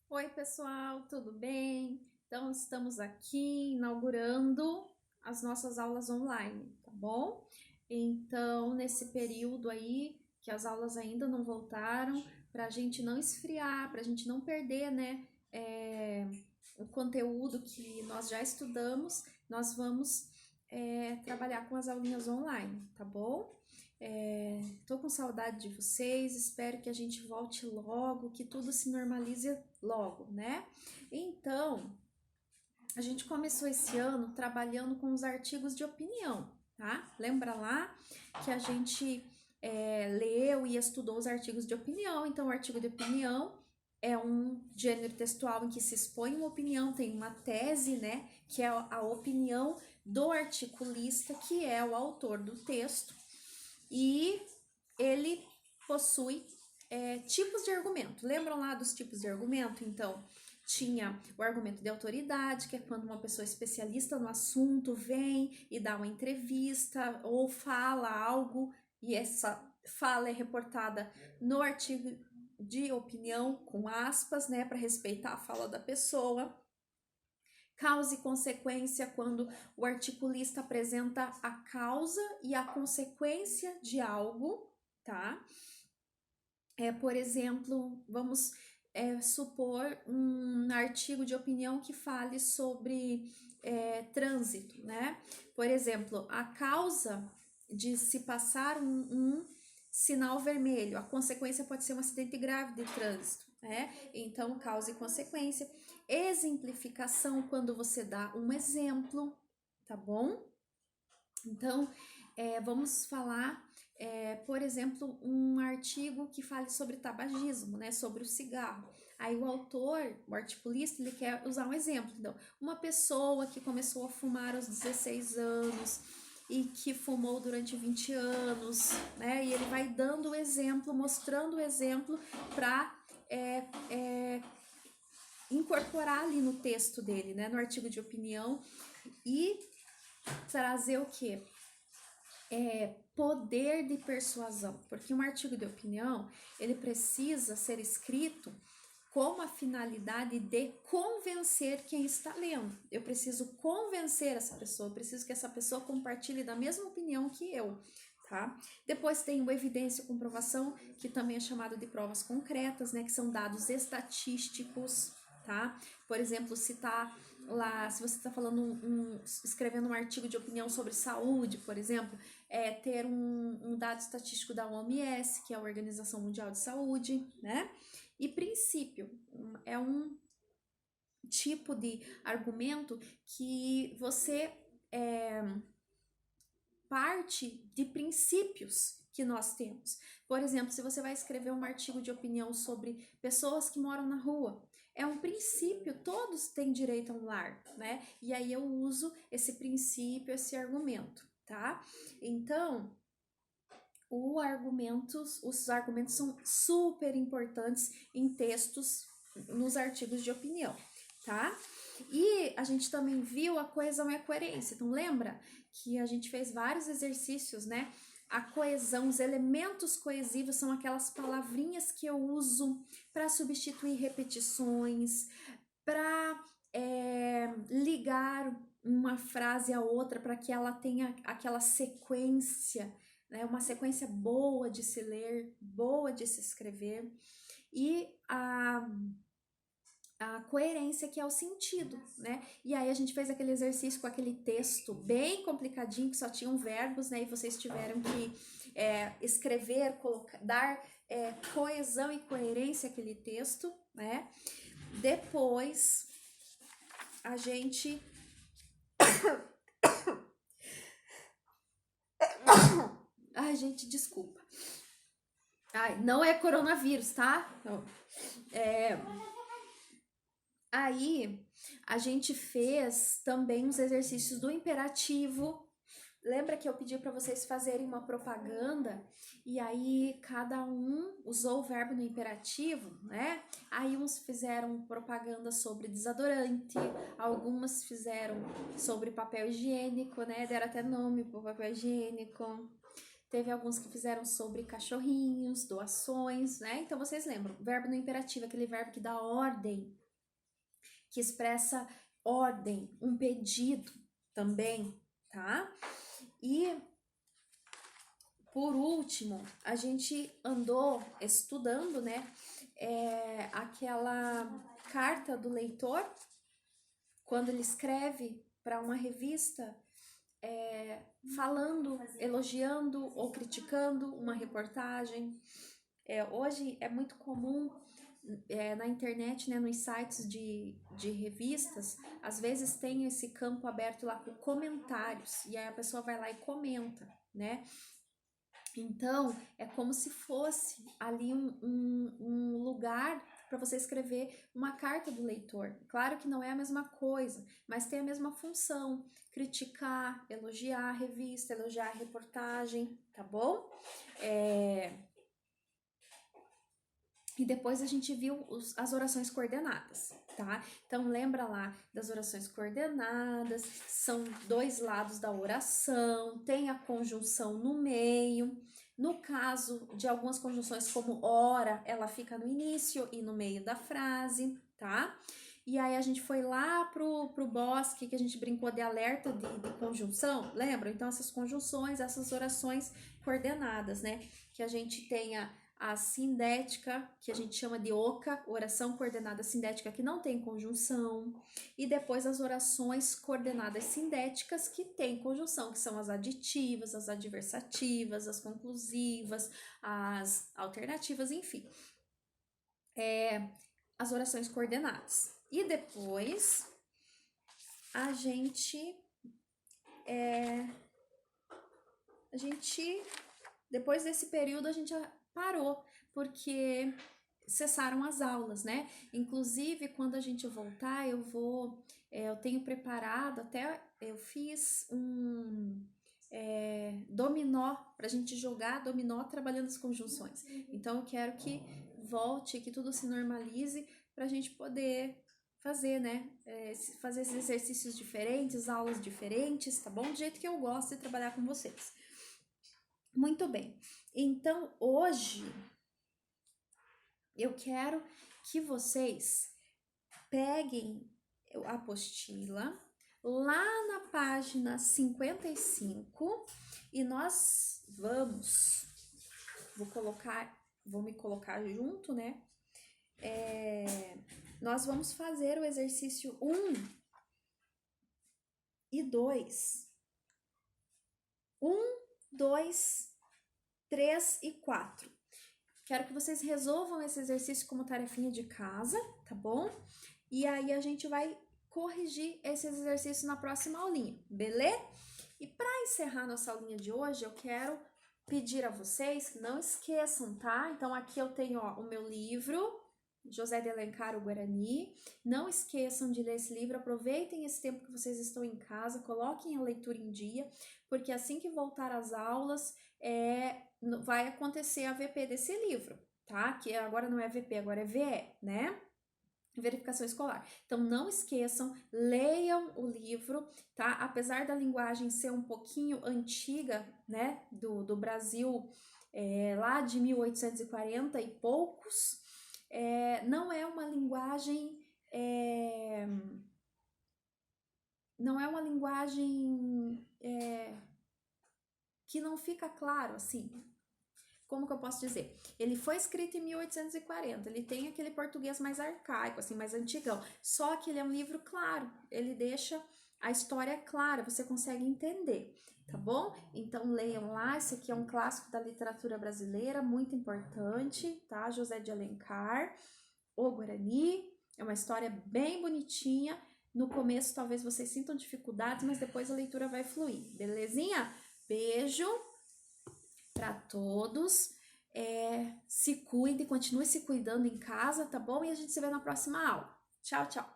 Oi, pessoal, tudo bem? Então, estamos aqui inaugurando as nossas aulas online, tá bom? Então, nesse período aí, que as aulas ainda não voltaram, para a gente não esfriar, para a gente não perder, né, o conteúdo que nós já estudamos, nós vamos trabalhar com as aulinhas online, tá bom? Tô com saudade de vocês, espero que a gente volte logo, que tudo se normalize logo, né? Então, a gente começou esse ano trabalhando com os artigos de opinião, tá? Lembra lá que a gente leu e estudou os artigos de opinião? Então, o artigo de opinião é um gênero textual em que se expõe uma opinião, tem uma tese, né? Que é a opinião do articulista, que é o autor do texto, e ele possui tipos de argumento. Lembram lá dos tipos de argumento? Então, tinha o argumento de autoridade, que é quando uma pessoa especialista no assunto vem e dá uma entrevista ou fala algo e essa fala é reportada no artigo de opinião com aspas, né, para respeitar a fala da pessoa. Causa e consequência, quando o articulista apresenta a causa e a consequência de algo, tá? Por exemplo, vamos supor um artigo de opinião que fale sobre trânsito, né? Por exemplo, a causa de se passar um sinal vermelho, a consequência pode ser um acidente grave de trânsito, né? Então, causa e consequência. Exemplificação, quando você dá um exemplo, tá bom? Então, vamos falar, por exemplo, um artigo que fale sobre tabagismo, né, sobre o cigarro. Aí o autor, o articulista, ele quer usar um exemplo. Então, uma pessoa que começou a fumar aos 16 anos e que fumou durante 20 anos, né, e ele vai dando o exemplo, mostrando o exemplo para incorporar ali no texto dele, né, no artigo de opinião, e trazer o quê? Poder de persuasão, porque um artigo de opinião, ele precisa ser escrito com a finalidade de convencer quem está lendo. Eu preciso convencer essa pessoa, eu preciso que essa pessoa compartilhe da mesma opinião que eu, tá? Depois tem o evidência e comprovação, que também é chamado de provas concretas, né, que são dados estatísticos, tá? Por exemplo, se tá lá, se você está falando escrevendo um artigo de opinião sobre saúde, por exemplo, ter um dado estatístico da OMS, que é a Organização Mundial de Saúde, né? E princípio é um tipo de argumento que você parte de princípios que nós temos. Por exemplo, se você vai escrever um artigo de opinião sobre pessoas que moram na rua, é um princípio, todos têm direito a um lar, né? E aí eu uso esse princípio, esse argumento, tá? Então, os argumentos são super importantes em textos, nos artigos de opinião, tá? E a gente também viu a coesão e a coerência. Então, lembra que a gente fez vários exercícios, né? A coesão, os elementos coesivos são aquelas palavrinhas que eu uso para substituir repetições, para ligar uma frase a outra, para que ela tenha aquela sequência, né? Uma sequência boa de se ler, boa de se escrever. E a coerência, que é o sentido, né? E aí a gente fez aquele exercício com aquele texto bem complicadinho, que só tinham verbos, né? E vocês tiveram que escrever, dar coesão e coerência àquele texto, né? Depois a gente. Ai, gente, desculpa. Ai, não é coronavírus, tá? Não. Aí a gente fez também os exercícios do imperativo. Lembra que eu pedi para vocês fazerem uma propaganda e aí cada um usou o verbo no imperativo, né? Aí uns fizeram propaganda sobre desodorante, algumas fizeram sobre papel higiênico, né? Deram até nome pro papel higiênico. teve alguns que fizeram sobre cachorrinhos, doações, né? Então vocês lembram, verbo no imperativo, aquele verbo que dá ordem, que expressa ordem, um pedido também, tá? E por último, a gente andou estudando, né, aquela carta do leitor, quando ele escreve para uma revista, falando, elogiando ou criticando uma reportagem. Hoje é muito comum na internet, né, nos sites de revistas, às vezes tem esse campo aberto lá com comentários, e aí a pessoa vai lá e comenta, né? Então, é como se fosse ali um lugar para você escrever uma carta do leitor. Claro que não é a mesma coisa, mas tem a mesma função: criticar, elogiar a revista, elogiar a reportagem, tá bom? E depois a gente viu as orações coordenadas, tá? Então lembra lá das orações coordenadas, são dois lados da oração, tem a conjunção no meio. No caso de algumas conjunções como ora, ela fica no início e no meio da frase, tá? E aí a gente foi lá pro bosque, que a gente brincou de alerta de conjunção, lembra? Então essas conjunções, essas orações coordenadas, né? Que a gente tenha a sindética, que a gente chama de oca, oração coordenada sindética que não tem conjunção, e depois as orações coordenadas sindéticas que tem conjunção, que são as aditivas, as adversativas, as conclusivas, as alternativas, enfim. As orações coordenadas. E depois a gente depois desse período a gente parou, porque cessaram as aulas, né? Inclusive, quando a gente voltar, eu tenho preparado, até eu fiz um dominó, pra gente jogar dominó trabalhando as conjunções. Então, eu quero que volte, que tudo se normalize, pra gente poder fazer, né? Fazer esses exercícios diferentes, aulas diferentes, tá bom? Do jeito que eu gosto de trabalhar com vocês. Muito bem, então hoje eu quero que vocês peguem a apostila lá na página 55 e nós vou me colocar junto, né? Nós vamos fazer o exercício 1 e 2. 1, 2, 3 e 4. Quero que vocês resolvam esse exercício como tarefinha de casa, tá bom? E aí a gente vai corrigir esses exercícios na próxima aulinha, beleza? E para encerrar nossa aulinha de hoje, eu quero pedir a vocês que não esqueçam, tá? Então aqui eu tenho o meu livro, José de Alencar, o Guarani. Não esqueçam de ler esse livro, aproveitem esse tempo que vocês estão em casa, coloquem a leitura em dia, porque assim que voltar às aulas, vai acontecer a VP desse livro, tá? Que agora não é VP, agora é VE, né? Verificação escolar. Então, não esqueçam, leiam o livro, tá? Apesar da linguagem ser um pouquinho antiga, né? Do Brasil, lá de 1840 e poucos, não é uma linguagem... não é uma linguagem que não fica claro, assim. Como que eu posso dizer? Ele foi escrito em 1840, ele tem aquele português mais arcaico, assim, mais antigão. Só que ele é um livro claro, ele deixa a história clara, você consegue entender, tá bom? Então leiam lá, esse aqui é um clássico da literatura brasileira, muito importante, tá? José de Alencar, O Guarani, é uma história bem bonitinha. No começo talvez vocês sintam dificuldades, mas depois a leitura vai fluir, belezinha? Beijo para todos, se cuide, continue se cuidando em casa, tá bom? E a gente se vê na próxima aula. Tchau, tchau!